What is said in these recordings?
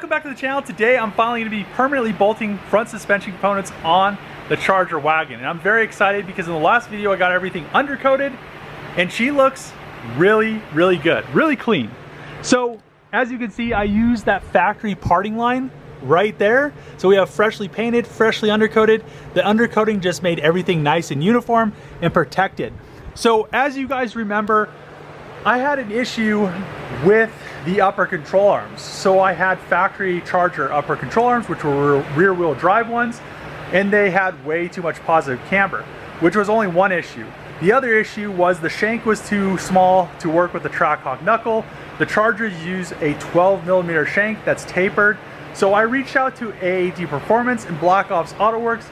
welcome back to the channel. Today I'm finally going to be permanently bolting front suspension components on the Charger wagon. And I'm very excited because in the last video I got everything undercoated and she looks really good, really clean. So as you can see, I used that factory parting line right there. So we have freshly painted, freshly undercoated. The undercoating just made everything nice and uniform and protected. So as you guys remember, I had an issue with the upper control arms. So I had factory Charger upper control arms, which were rear wheel drive ones, and they had way too much positive camber, which was only one issue. The other issue was the shank was too small to work with the Trackhawk knuckle. The Chargers use a 12mm shank that's tapered. So I reached out to AAD Performance and Black Ops Auto Works,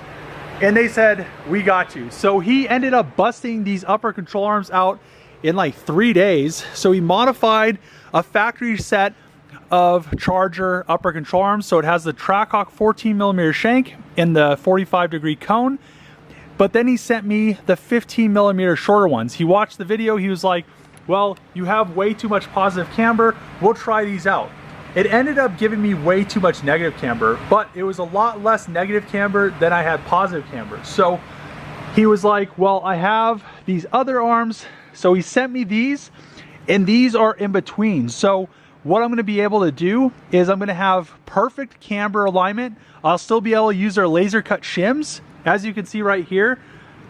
and they said, we got you. So he ended up busting these upper control arms out in like 3 days. So he modified a factory set of Charger upper control arms. So it has the Trackhawk 14mm shank and the 45-degree cone. But then he sent me the 15mm shorter ones. He watched the video, he was like, well, you have way too much positive camber, we'll try these out. It ended up giving me way too much negative camber, but it was a lot less negative camber than I had positive camber. So he was like, well, I have these other arms. So he sent me these, and these are in between. So what I'm gonna be able to do is I'm gonna have perfect camber alignment. I'll still be able to use our laser cut shims. As you can see right here,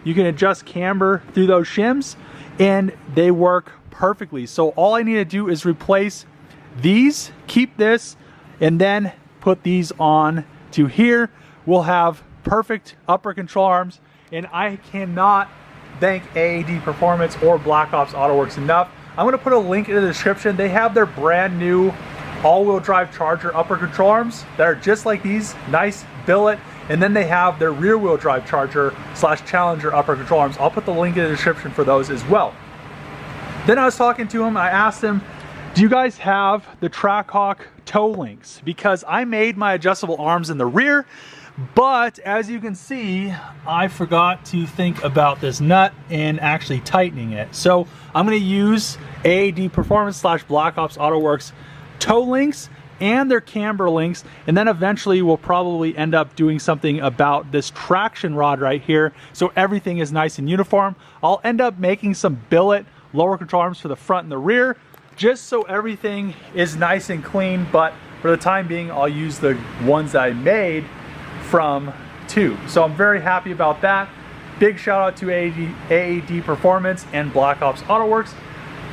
you can adjust camber through those shims and they work perfectly. So all I need to do is replace these, keep this, and then put these on to here. We'll have perfect upper control arms, and I cannot thank AAD Performance or Black Ops Auto Works enough. I'm gonna put a link in the description. They have their brand new all-wheel drive Charger upper control arms that are just like these, nice billet, and then they have their rear-wheel drive Charger / Challenger upper control arms. I'll put the link in the description for those as well. Then I was talking to him, I asked him, do you guys have the Trackhawk toe links? Because I made my adjustable arms in the rear, but as you can see, I forgot to think about this nut and actually tightening it. So I'm gonna use AAD Performance / Black Ops Auto Works toe links and their camber links, and then eventually we'll probably end up doing something about this traction rod right here so everything is nice and uniform. I'll end up making some billet lower control arms for the front and the rear, just so everything is nice and clean, but for the time being, I'll use the ones that I made from tube. So I'm very happy about that. Big shout out to AAD Performance and Black Ops Auto Works.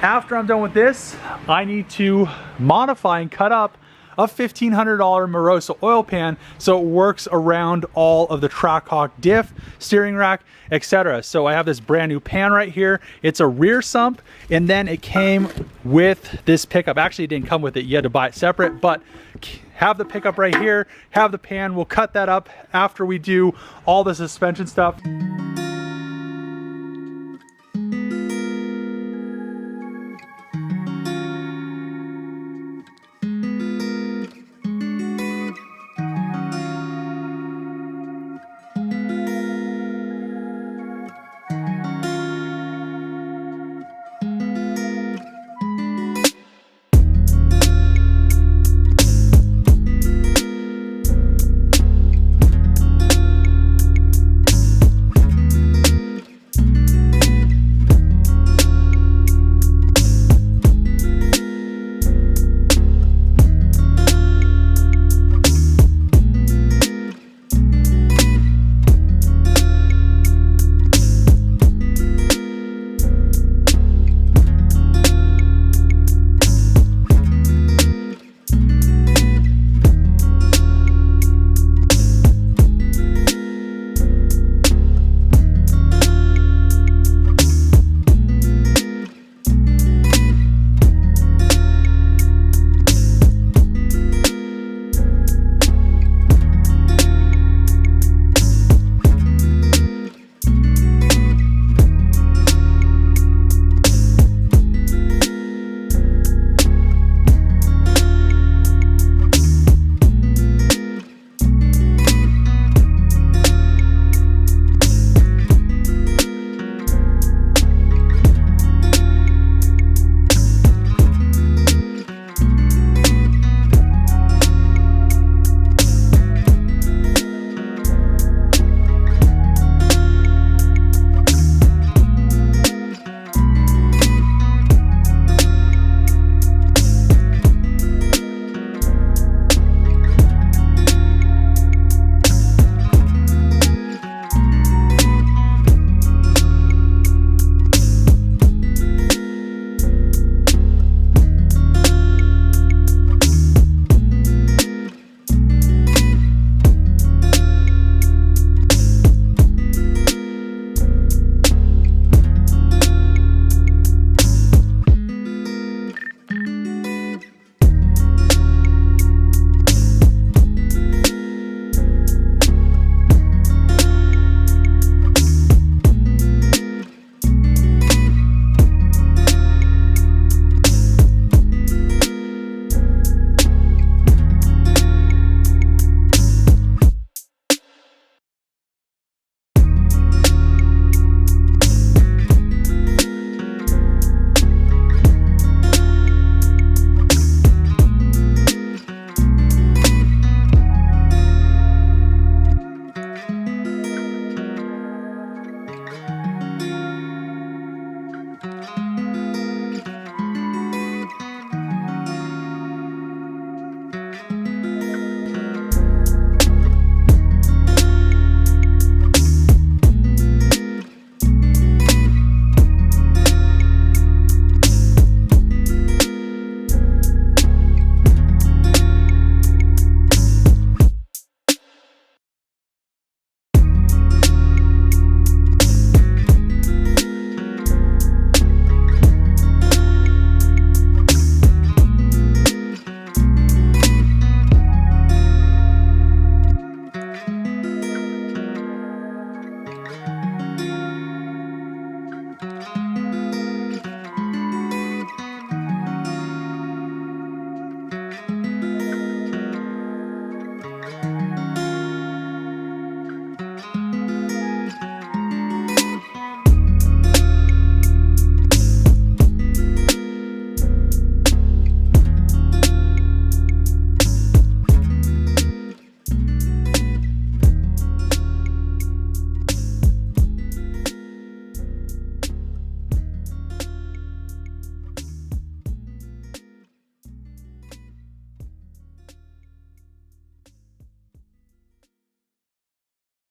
After I'm done with this, I need to modify and cut up a $1,500 Moroso oil pan so it works around all of the Trackhawk diff, steering rack, etc. So I have this brand new pan right here. It's a rear sump, and then it came with this pickup. Actually, it didn't come with it. You had to buy it separate, but have the pickup right here, have the pan. We'll cut that up after we do all the suspension stuff.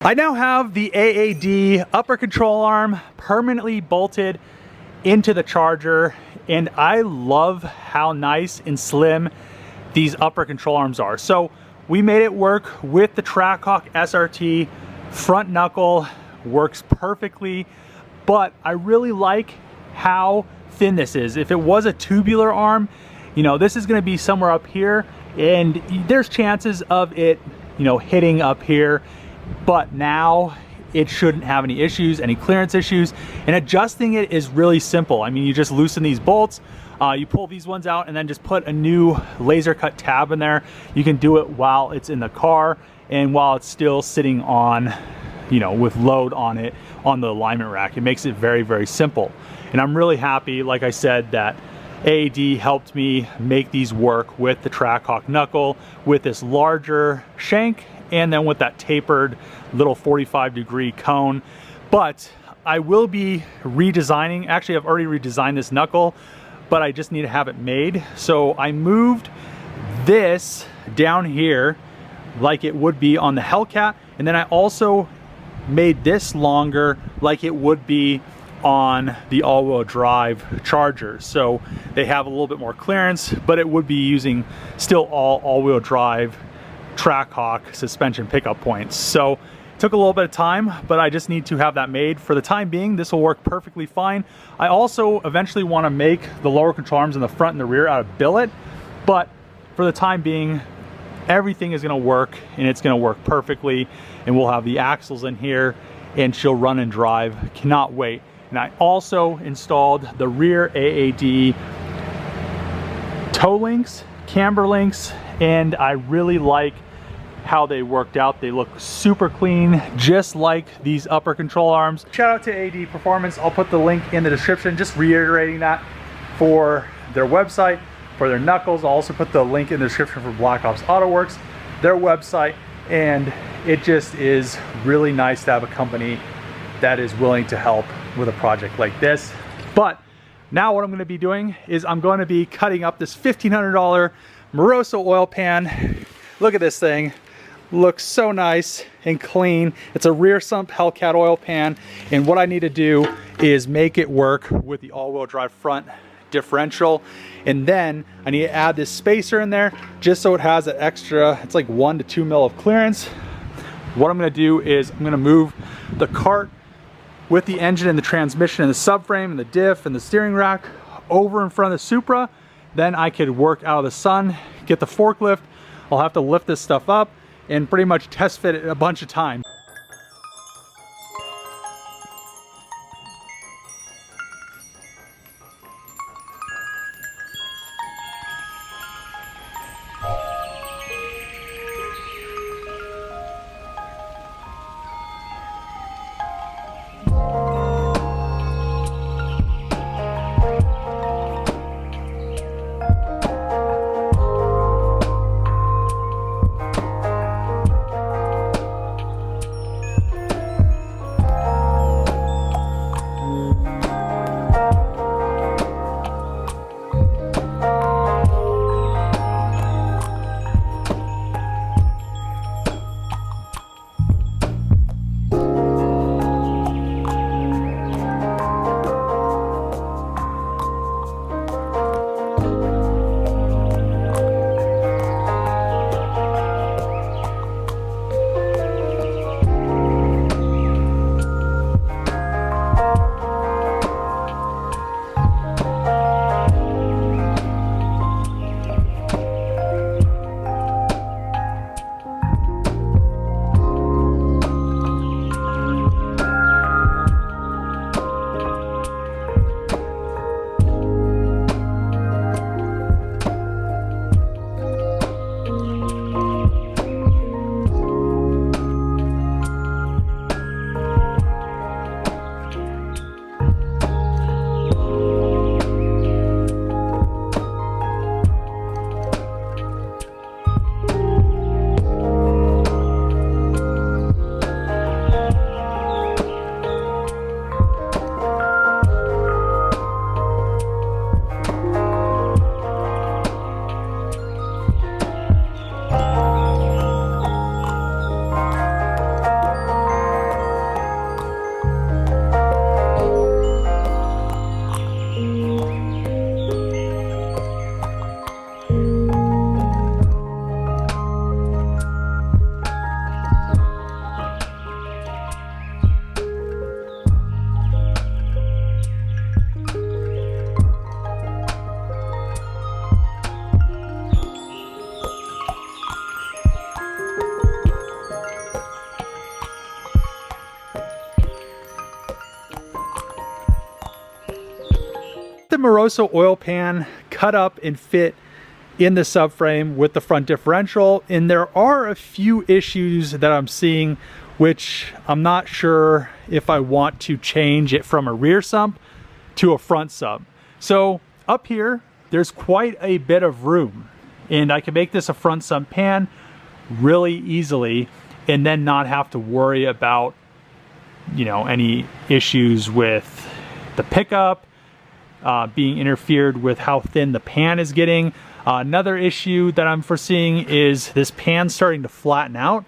I now have the AAD upper control arm permanently bolted into the Charger, and I love how nice and slim these upper control arms are. So we made it work with the Trackhawk SRT. Front knuckle works perfectly, but I really like how thin this is. If it was a tubular arm, you know, this is going to be somewhere up here, and there's chances of it, you know, hitting up here. But now it shouldn't have any issues, any clearance issues, and adjusting it is really simple. I mean, you just loosen these bolts, you pull these ones out, and then just put a new laser cut tab in there. You can do it while it's in the car and while it's still sitting on, you know, with load on it on the alignment rack. It makes it very, very simple. And I'm really happy, like I said, that AAD helped me make these work with the Trackhawk knuckle, with this larger shank, and then with that tapered little 45-degree cone. But I will be redesigning, actually I've already redesigned this knuckle, but I just need to have it made. So I moved this down here like it would be on the Hellcat, and then I also made this longer like it would be on the all-wheel drive Charger. So they have a little bit more clearance, but it would be using still all-wheel drive Trackhawk suspension pickup points. So it took a little bit of time, but I just need to have that made. For the time being, this will work perfectly fine. I also eventually want to make the lower control arms in the front and the rear out of billet, but for the time being, everything is going to work, and it's going to work perfectly, and we'll have the axles in here, and she'll run and drive. Cannot wait. And I also installed the rear AAD toe links, camber links, and I really like how they worked out. They look super clean, just like these upper control arms. Shout out to AAD Performance. I'll put the link in the description, just reiterating that for their website, for their knuckles. I'll also put the link in the description for Black Ops Auto Works, their website, and it just is really nice to have a company that is willing to help with a project like this. But now what I'm going to be doing is I'm going to be cutting up this $1,500 Moroso oil pan. Look at this thing. Looks so nice and clean. It's a rear sump Hellcat oil pan, and what I need to do is make it work with the all-wheel drive front differential, and then I need to add this spacer in there just so it has an extra, it's like 1 to 2 mil of clearance. What I'm going to do is I'm going to move the cart with the engine and the transmission and the subframe and the diff and the steering rack over in front of the Supra. Then I could work out of the sun, get the forklift. I'll have to lift this stuff up and pretty much test fit it a bunch of times. Moroso oil pan cut up and fit in the subframe with the front differential, and there are a few issues that I'm seeing which I'm not sure if I want to change it from a rear sump to a front sump. So up here, there's quite a bit of room, and I can make this a front sump pan really easily and then not have to worry about, you know, any issues with the pickup being interfered with how thin the pan is getting. Another issue that I'm foreseeing is this pan starting to flatten out.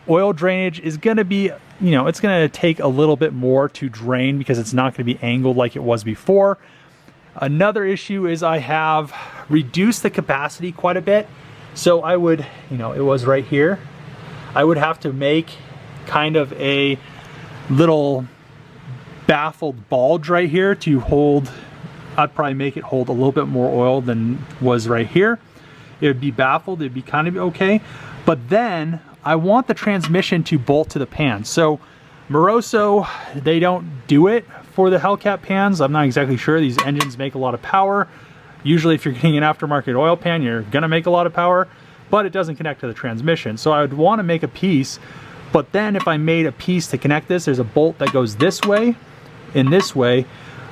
Oil drainage is going to be, you know, it's going to take a little bit more to drain because it's not going to be angled like it was before. Another issue is I have reduced the capacity quite a bit. So I would, you know, it was right here. I would have to make kind of a little baffled bulge right here to hold. I'd probably make it hold a little bit more oil than was right here. It would be baffled, it'd be kind of okay. But then I want the transmission to bolt to the pan. So Moroso, they don't do it for the Hellcat pans. I'm not exactly sure. These engines make a lot of power. Usually if you're getting an aftermarket oil pan, you're gonna make a lot of power, but it doesn't connect to the transmission. So I would want to make a piece, but then if I made a piece to connect this, there's a bolt that goes this way and this way.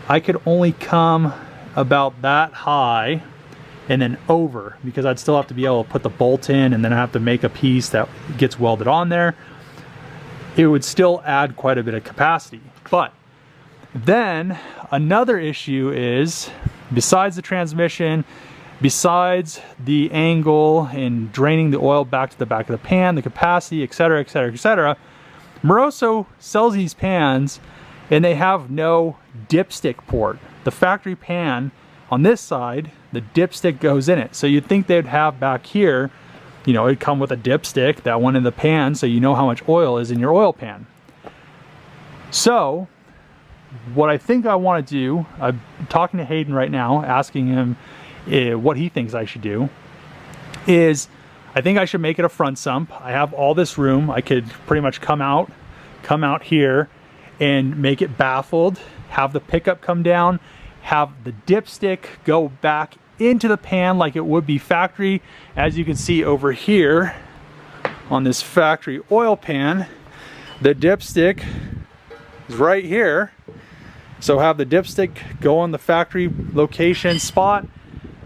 I could only come about that high and then over, because I'd still have to be able to put the bolt in and then I have to make a piece that gets welded on there. It would still add quite a bit of capacity. But then another issue is, besides the transmission, besides the angle and draining the oil back to the back of the pan, the capacity, etc., etc., etc., Moroso sells these pans and they have no dipstick port. The factory pan on this side, the dipstick goes in it. So you'd think they'd have back here, you know, it'd come with a dipstick, that one in the pan, so you know how much oil is in your oil pan. So what I think I want to do, I'm talking to Hayden right now, asking him what he thinks I should do, is I think I should make it a front sump. I have all this room. I could pretty much come out here and make it baffled, have the pickup come down, have the dipstick go back into the pan like it would be factory. As you can see over here on this factory oil pan, the dipstick is right here. So have the dipstick go on the factory location spot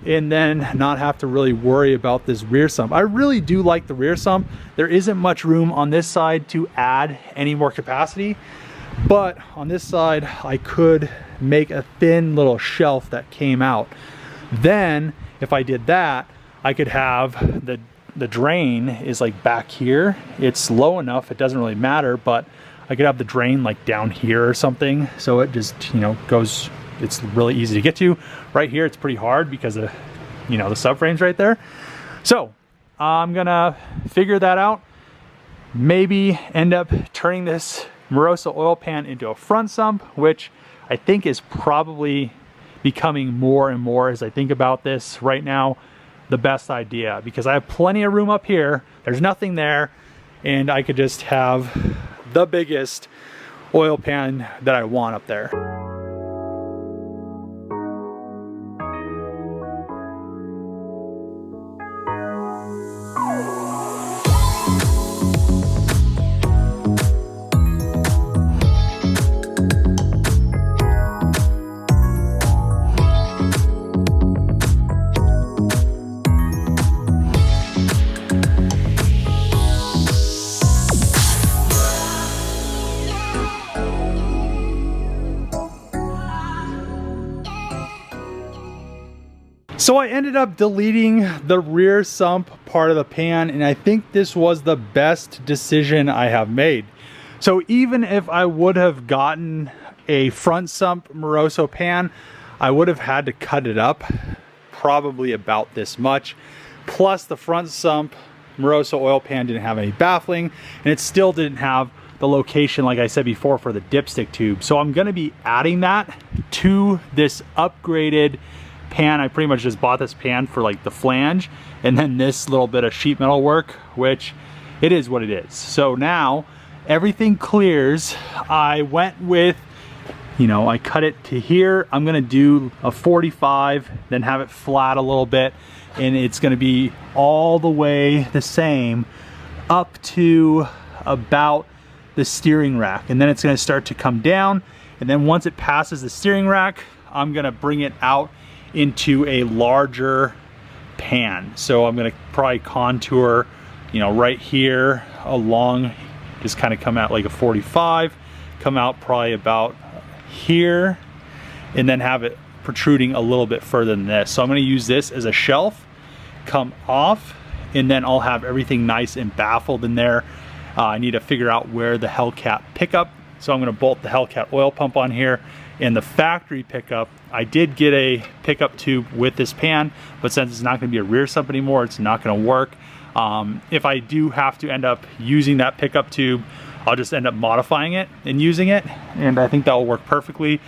and then not have to really worry about this rear sump. I really do like the rear sump. There isn't much room on this side to add any more capacity, but on this side I could make a thin little shelf that came out. Then if I did that, I could have the drain is like back here. It's low enough, it doesn't really matter, but I could have the drain like down here or something, so it just, you know, goes, it's really easy to get to. Right here it's pretty hard because of, you know, the subframe's right there. So I'm gonna figure that out, maybe end up turning this Moroso oil pan into a front sump, which I think is probably becoming more and more, as I think about this right now, the best idea, because I have plenty of room up here, there's nothing there, and I could just have the biggest oil pan that I want up there. So I ended up deleting the rear sump part of the pan, and I think this was the best decision I have made. So even if I would have gotten a front sump Moroso pan, I would have had to cut it up probably about this much. Plus the front sump Moroso oil pan didn't have any baffling, and it still didn't have the location, like I said before, for the dipstick tube. So I'm going to be adding that to this upgraded pan. I pretty much just bought this pan for like the flange and then this little bit of sheet metal work, which it is what it is. So now everything clears. I went with you know, I cut it to here. I'm gonna do a 45, then have it flat a little bit, and it's gonna be all the way the same up to about the steering rack, and then it's gonna start to come down, and then once it passes the steering rack, I'm gonna bring it out into a larger pan. So I'm gonna probably contour, you know, right here along, just kind of come out like a 45, come out probably about here, and then have it protruding a little bit further than this. So I'm going to use this as a shelf, come off, and then I'll have everything nice and baffled in there. I need to figure out where the Hellcat pickup, so I'm going to bolt the Hellcat oil pump on here. And the factory pickup, I did get a pickup tube with this pan, but since it's not going to be a rear sump anymore, it's not going to work. If I do have to end up using that pickup tube, I'll just end up modifying it and using it, and I think that will work perfectly.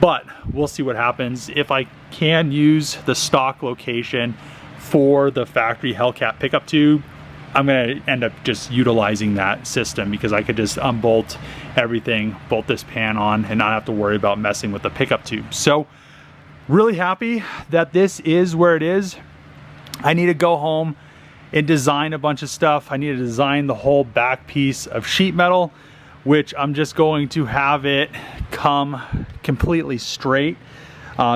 But we'll see what happens. If I can use the stock location for the factory Hellcat pickup tube, I'm gonna end up just utilizing that system, because I could just unbolt everything, bolt this pan on, and not have to worry about messing with the pickup tube. So really happy that this is where it is. I need to go home and design a bunch of stuff. I need to design the whole back piece of sheet metal, which I'm just going to have it come completely straight,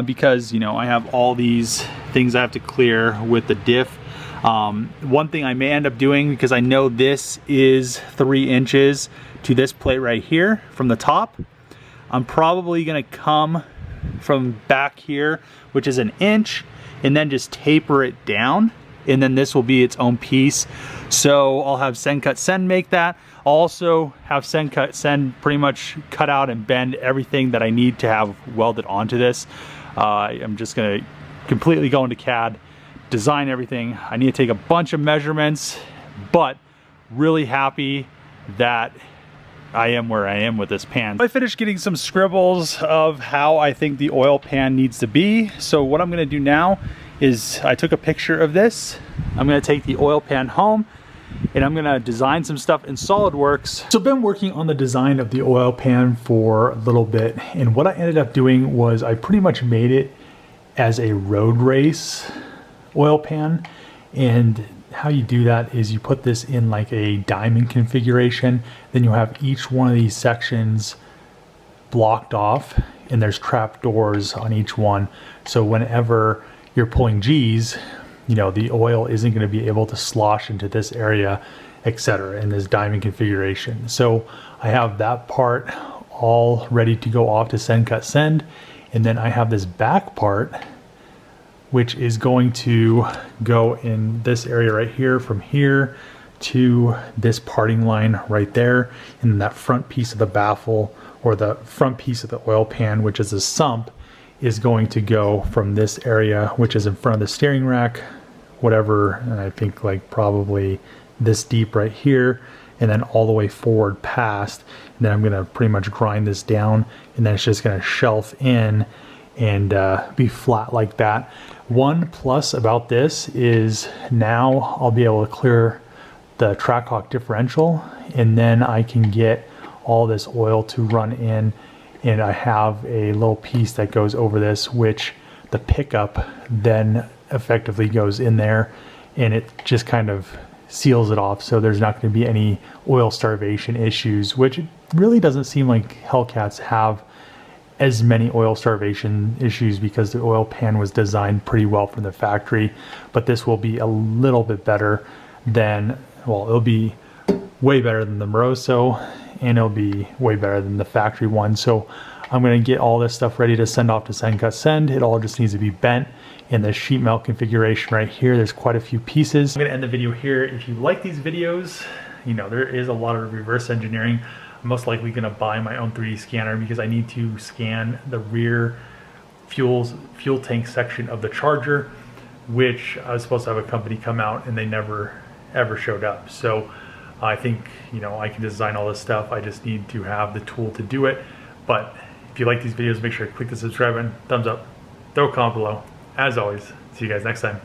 because, you know, I have all these things I have to clear with the diff. One thing I may end up doing, because I know this is 3 inches to this plate right here from the top, I'm probably gonna come from back here, which is 1 inch, and then just taper it down, and then this will be its own piece. So I'll have Send Cut Send make that. I'll also have Send Cut Send pretty much cut out and bend everything that I need to have welded onto this. I'm just gonna completely go into CAD, design everything. I need to take a bunch of measurements, but really happy that I am where I am with this pan. I finished getting some scribbles of how I think the oil pan needs to be. So what I'm gonna do now is, I took a picture of this. I'm gonna take the oil pan home, and I'm gonna design some stuff in SolidWorks. So I've been working on the design of the oil pan for a little bit, and what I ended up doing was I pretty much made it as a road race oil pan. And how you do that is you put this in like a diamond configuration, then you'll have each one of these sections blocked off, and there's trap doors on each one. So whenever you're pulling G's, you know, the oil isn't going to be able to slosh into this area, etc., in this diamond configuration. So I have that part all ready to go off to Send Cut Send, and then I have this back part which is going to go in this area right here, from here to this parting line right there, and then that front piece of the baffle, or the front piece of the oil pan, which is a sump, is going to go from this area, which is in front of the steering rack, whatever, and I think like probably this deep right here, and then all the way forward past, and then I'm gonna pretty much grind this down, and then it's just gonna shelf in and be flat like that. One plus about this is now I'll be able to clear the Trackhawk differential, and then I can get all this oil to run in, and I have a little piece that goes over this, which the pickup then effectively goes in there, and it just kind of seals it off, so there's not going to be any oil starvation issues, which it really doesn't seem like Hellcats have as many oil starvation issues, because the oil pan was designed pretty well from the factory. But this will be a little bit better than, well, it'll be way better than the Moroso, and it'll be way better than the factory one. So I'm going to get all this stuff ready to send off to Send Cut Send. It all just needs to be bent in the sheet metal configuration right here. There's quite a few pieces. I'm going to end the video here. If you like these videos, you know, there is a lot of reverse engineering. I'm most likely going to buy my own 3D scanner, because I need to scan the rear fuel tank section of the Charger, which I was supposed to have a company come out and they never ever showed up. So I think, you know, I can design all this stuff. I just need to have the tool to do it. But if you like these videos, make sure to click the subscribe button, thumbs up, throw a comment below. As always, see you guys next time.